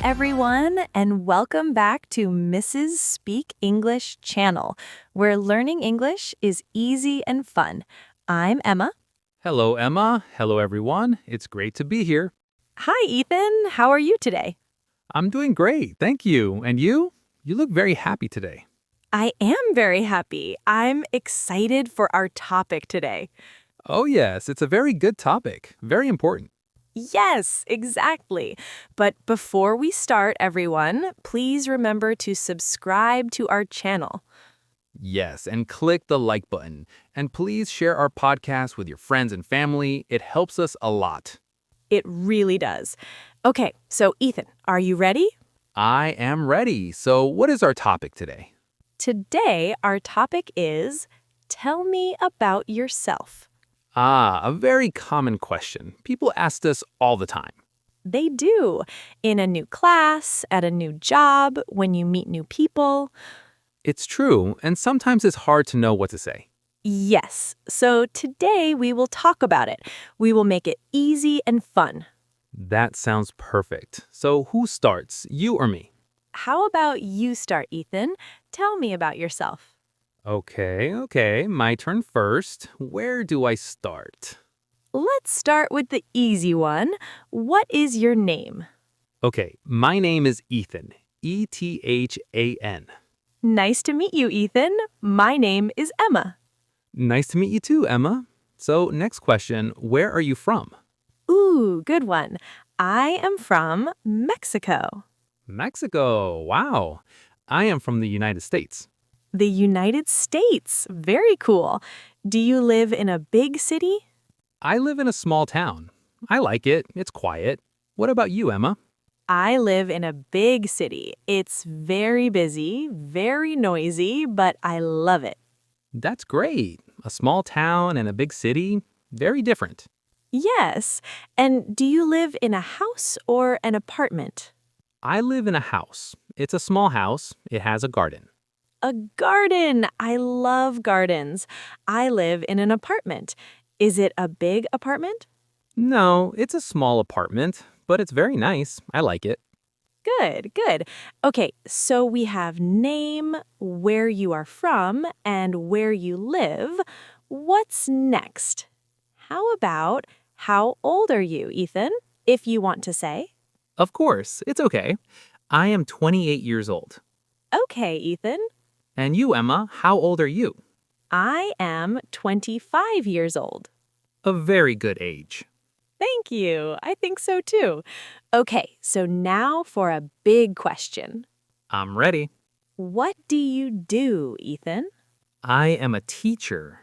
everyone, and welcome back to Mrs. Speak English channel, where learning English is easy and fun. I'm Emma. Hello, Emma. Hello, everyone. It's great to be here. Hi, Ethan. How are you today? I'm doing great, thank you. And you? You look very happy today. I am very happy. I'm excited for our topic today. Oh, yes, it's a very good topic. Very important. Yes, exactly. But before we start, everyone, please remember to subscribe to our channel. Yes, and click the like button. And please share our podcast with your friends and family. It helps us a lot. It really does. Okay, so Ethan, are you ready? I am ready. So, what is our topic today? Today, our topic is Tell me about yourself. A very common question. People ask us all the time. They do. In a new class, at a new job, when you meet new people. It's true, and sometimes it's hard to know what to say. Yes, so today we will talk about it. We will make it easy and fun. That sounds perfect. So, who starts, you or me? How about you start, Ethan? Tell me about yourself. Okay, my turn first. Where do I start? Let's start with the easy one. What is your name? Okay, my name is Ethan. Ethan. Nice to meet you, Ethan. My name is Emma. Nice to meet you too, Emma. So, next question, where are you from? Ooh, good one. I am from Mexico. Mexico. Wow. I am from the United States. The United States. Very cool. Do you live in a big city? I live in a small town. I like it. It's quiet. What about you, Emma? I live in a big city. It's very busy, very noisy, but I love it. That's great. A small town and a big city, very different. Yes. And do you live in a house or an apartment? I live in a house. It's a small house. It has a garden. A garden. I love gardens. I live in an apartment. Is it a big apartment? No, it's a small apartment, but it's very nice. I like it. Good, good. Okay, so we have name, where you are from, and where you live. What's next? How about how old are you, Ethan, if you want to say? Of course, it's okay. I am 28 years old. Okay, Ethan. And you, Emma, how old are you? I am 25 years old. A very good age. Thank you. I think so too. Okay, so now for a big question. I'm ready. What do you do, Ethan? I am a teacher.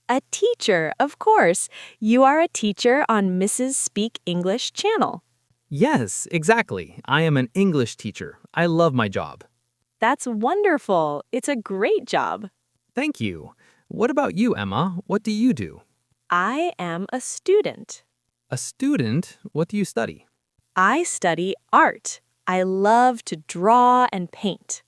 A teacher, of course. You are a teacher on Mrs. Speak English channel. Yes, exactly. I am an English teacher. I love my job. That's wonderful. It's a great job. Thank you. What about you, Emma? What do you do? I am a student. A student? What do you study? I study art. I love to draw and paint.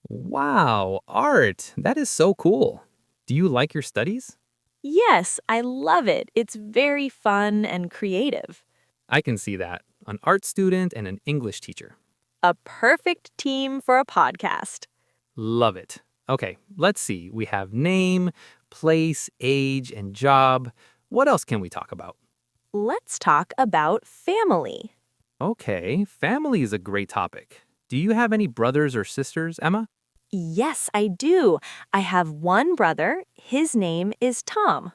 Wow, art. That is so cool. Do you like your studies? Yes, I love it. It's very fun and creative. I can see that. An art student and an English teacher. A perfect team for a podcast. Love it. Okay, let's see. We have name, place, age, and job. What else can we talk about? Let's talk about family. Okay, family is a great topic. Do you have any brothers or sisters, Emma? Yes, I do. I have one brother. His name is Tom.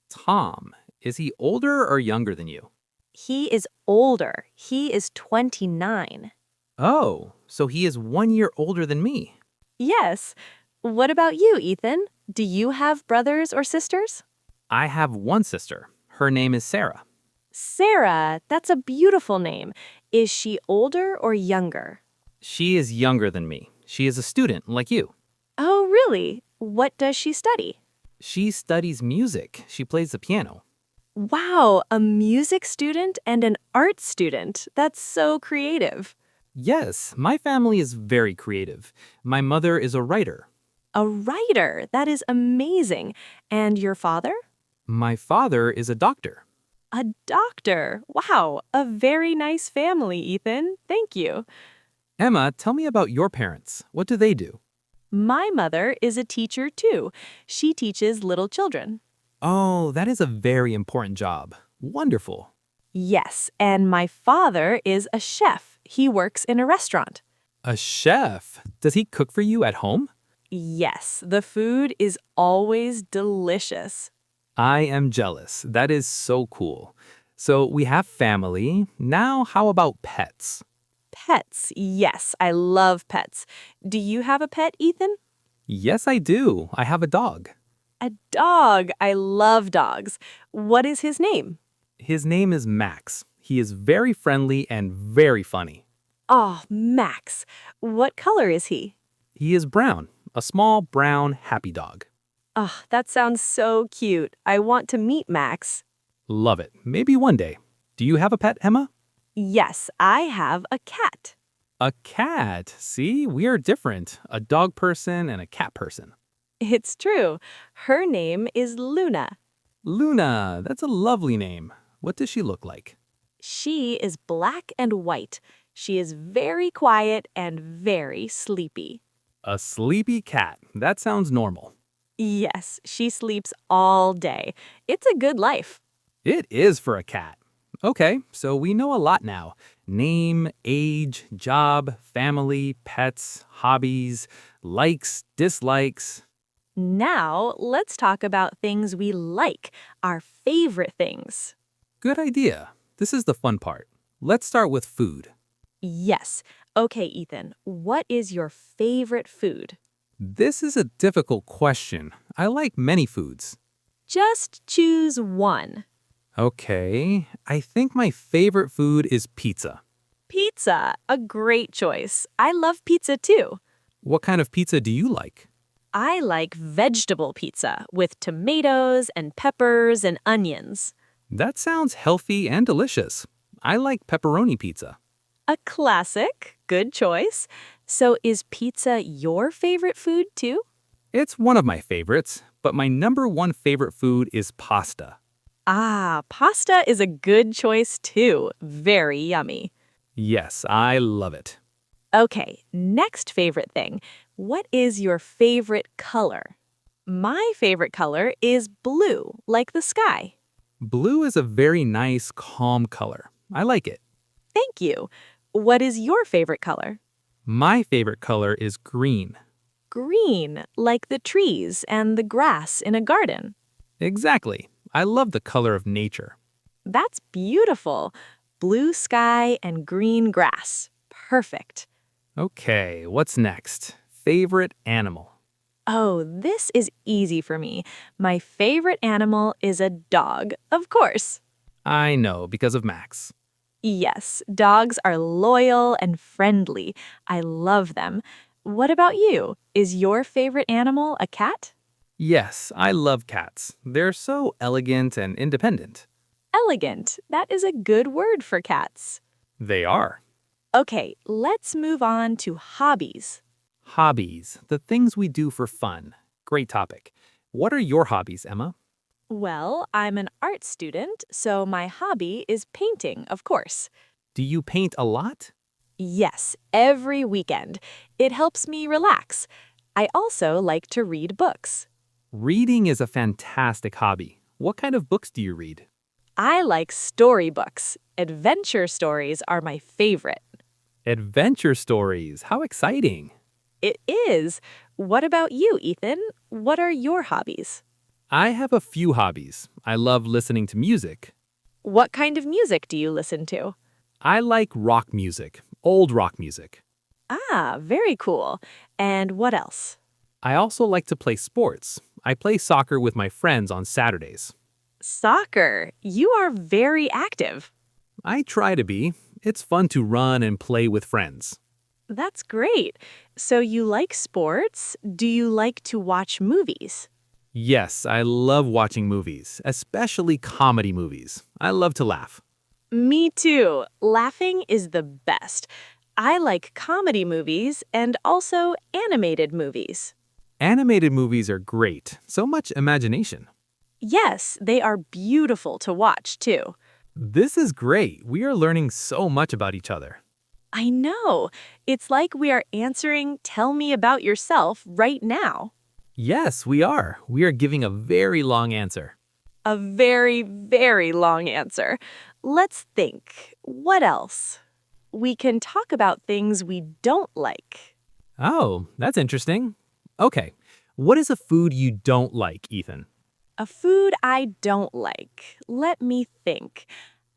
Tom. Is he older or younger than you? He is older. He is 29. Oh, so he is 1 year older than me. Yes. What about you, Ethan? Do you have brothers or sisters? I have one sister. Her name is Sarah. Sarah, that's a beautiful name. Is she older or younger? She is younger than me. She is a student like you. Oh, really? What does she study? She studies music. She plays the piano. Wow, a music student and an art student. That's so creative. Yes, my family is very creative. My mother is a writer. A writer. That is amazing. And your father? My father is a doctor. A doctor. Wow, a very nice family, Ethan. Thank you. Emma, tell me about your parents. What do they do? My mother is a teacher too. She teaches little children. Oh, that is a very important job. Wonderful. Yes, and my father is a chef. He works in a restaurant. A chef. Does he cook for you at home? Yes, the food is always delicious. I am jealous. That is so cool. So we have family. Now, how about pets? Pets. Yes, I love pets. Do you have a pet, Ethan? Yes, I do. I have a dog. A dog. I love dogs. What is his name? His name is Max. He is very friendly and very funny. Oh, Max. What color is he? He is brown, a small, brown, happy dog. Oh, that sounds so cute. I want to meet Max. Love it. Maybe one day. Do you have a pet, Emma? Yes, I have a cat. A cat. See, we are different. A dog person and a cat person. It's true. Her name is Luna. Luna, that's a lovely name. What does she look like? She is black and white. She is very quiet and very sleepy. A sleepy cat. That sounds normal. Yes, she sleeps all day. It's a good life. It is for a cat. Okay, so we know a lot now. Name, age, job, family, pets, hobbies, likes, dislikes. Now, let's talk about things we like, our favorite things. Good idea. This is the fun part. Let's start with food. Yes. Okay, Ethan, what is your favorite food? This is a difficult question. I like many foods. Just choose one. Okay, I think my favorite food is pizza. Pizza, a great choice. I love pizza too. What kind of pizza do you like? I like vegetable pizza with tomatoes and peppers and onions. That sounds healthy and delicious. I like pepperoni pizza. A classic, good choice. So is pizza your favorite food too? It's one of my favorites, but my number one favorite food is pasta. Ah, pasta is a good choice too. Very yummy. Yes, I love it. Okay, next favorite thing. What is your favorite color? My favorite color is blue, like the sky. Blue is a very nice, calm color. I like it. Thank you. What is your favorite color? My favorite color is green. Green, like the trees and the grass in a garden. Exactly. I love the color of nature. That's beautiful. Blue sky and green grass. Perfect. Okay, what's next? Favorite animal. Oh, this is easy for me. My favorite animal is a dog, of course. I know, because of Max. Yes, dogs are loyal and friendly. I love them. What about you? Is your favorite animal a cat? Yes, I love cats. They're so elegant and independent. Elegant. That is a good word for cats. They are. Okay, let's move on to hobbies. Hobbies, the things we do for fun. Great topic. What are your hobbies, Emma? Well, I'm an art student, so my hobby is painting, of course. Do you paint a lot? Yes, every weekend. It helps me relax. I also like to read books. Reading is a fantastic hobby. What kind of books do you read? I like storybooks. Adventure stories are my favorite. Adventure stories. How exciting. It is. What about you, Ethan? What are your hobbies? I have a few hobbies. I love listening to music. What kind of music do you listen to? I like rock music, old rock music. Ah, very cool. And what else? I also like to play sports. I play soccer with my friends on Saturdays. Soccer. You are very active. I try to be. It's fun to run and play with friends. That's great. So you like sports? Do you like to watch movies? Yes, I love watching movies, especially comedy movies. I love to laugh. Me too. Laughing is the best. I like comedy movies and also animated movies. Animated movies are great. So much imagination. Yes, they are beautiful to watch too. This is great. We are learning so much about each other. I know. It's like we are answering "Tell me about yourself" right now. Yes, we are. We are giving a very long answer. A very, very long answer. Let's think. What else? We can talk about things we don't like. Oh, that's interesting. Okay, what is a food you don't like, Ethan? A food I don't like. Let me think.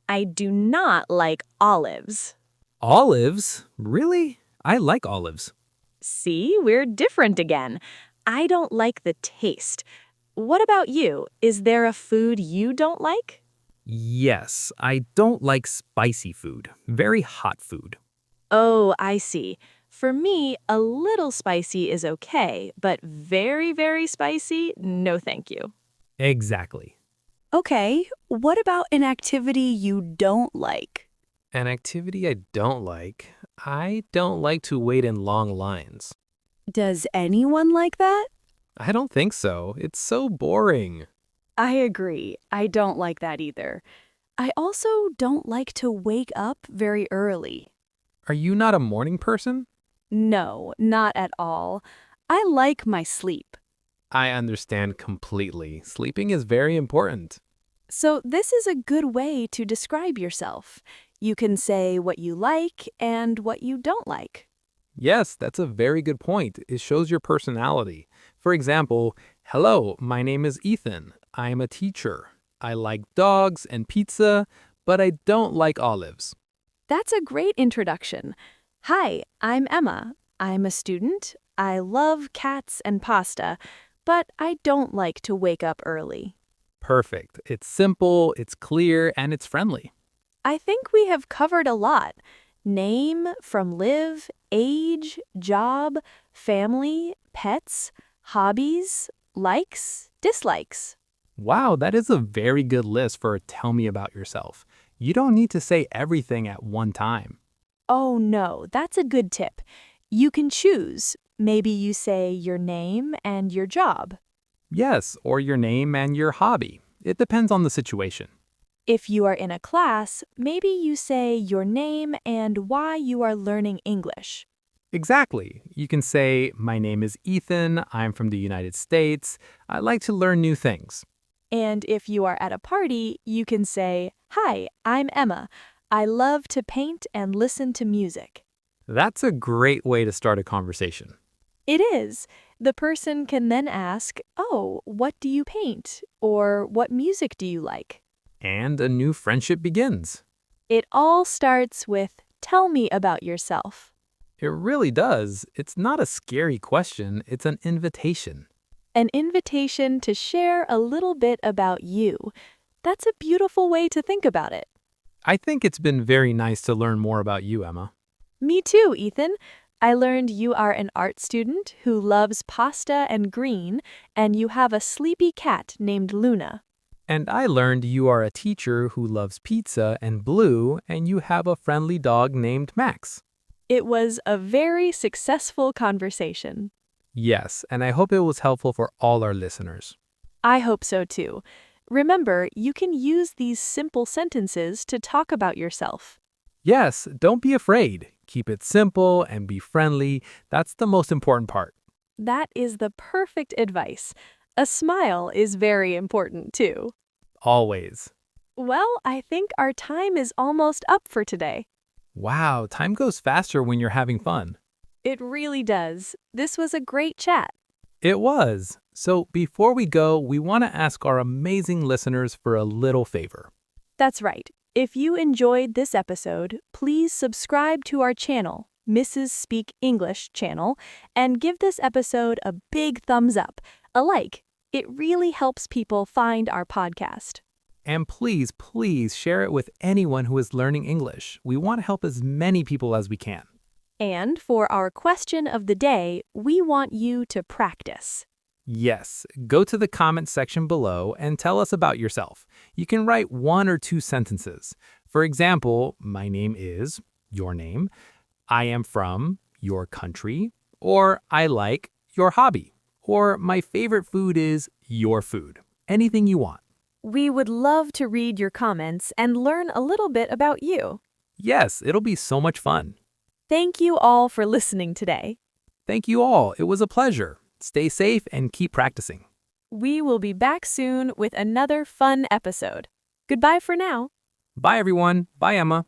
I do not like olives. Olives? Really? I like olives. See, we're different again. I don't like the taste. What about you? Is there a food you don't like? Yes, I don't like spicy food. Very hot food. Oh, I see. For me, a little spicy is okay, but very, very spicy, no thank you. Exactly. Okay, what about an activity you don't like? An activity I don't like. I don't like to wait in long lines. Does anyone like that? I don't think so. It's so boring. I agree. I don't like that either. I also don't like to wake up very early. Are you not a morning person? No, not at all. I like my sleep. I understand completely. Sleeping is very important. So, this is a good way to describe yourself. You can say what you like and what you don't like. Yes, that's a very good point. It shows your personality. For example, hello, my name is Ethan. I am a teacher. I like dogs and pizza, but I don't like olives. That's a great introduction. Hi, I'm Emma. I'm a student. I love cats and pasta, but I don't like to wake up early. Perfect. It's simple, it's clear, and it's friendly. I think we have covered a lot. Name, from live, age, job, family, pets, hobbies, likes, dislikes. Wow, that is a very good list for a tell me about yourself. You don't need to say everything at one time. Oh no, that's a good tip. You can choose. Maybe you say your name and your job. Yes, or your name and your hobby. It depends on the situation. If you are in a class, maybe you say your name and why you are learning English. Exactly. You can say, my name is Ethan, I'm from the United States, I like to learn new things. And if you are at a party, you can say, Hi, I'm Emma. I love to paint and listen to music. That's a great way to start a conversation. It is. The person can then ask, Oh, what do you paint? Or what music do you like? And a new friendship begins. It all starts with, Tell me about yourself. It really does. It's not a scary question, it's an invitation. An invitation to share a little bit about you. That's a beautiful way to think about it. I think it's been very nice to learn more about you, Emma. Me too, Ethan. I learned you are an art student who loves pasta and green, and you have a sleepy cat named Luna. And I learned you are a teacher who loves pizza and blue, and you have a friendly dog named Max. It was a very successful conversation. Yes, and I hope it was helpful for all our listeners. I hope so too. Remember, you can use these simple sentences to talk about yourself. Yes, don't be afraid. Keep it simple and be friendly. That's the most important part. That is the perfect advice. A smile is very important too. Always. Well, I think our time is almost up for today. Wow, time goes faster when you're having fun. It really does. This was a great chat. It was. So before we go, we want to ask our amazing listeners for a little favor. That's right. If you enjoyed this episode, please subscribe to our channel, Mrs. Speak English channel, and give this episode a big thumbs up, a like. It really helps people find our podcast. And please, please share it with anyone who is learning English. We want to help as many people as we can. And for our question of the day, we want you to practice. Yes, go to the comment section below and tell us about yourself. You can write 1 or 2 sentences. For example, my name is, your name, I am from, your country, or I like, your hobby, or my favorite food is, your food. Anything you want. We would love to read your comments and learn a little bit about you. Yes, it'll be so much fun. Thank you all for listening today. Thank you all. It was a pleasure. Stay safe and keep practicing. We will be back soon with another fun episode. Goodbye for now. Bye, everyone. Bye, Emma.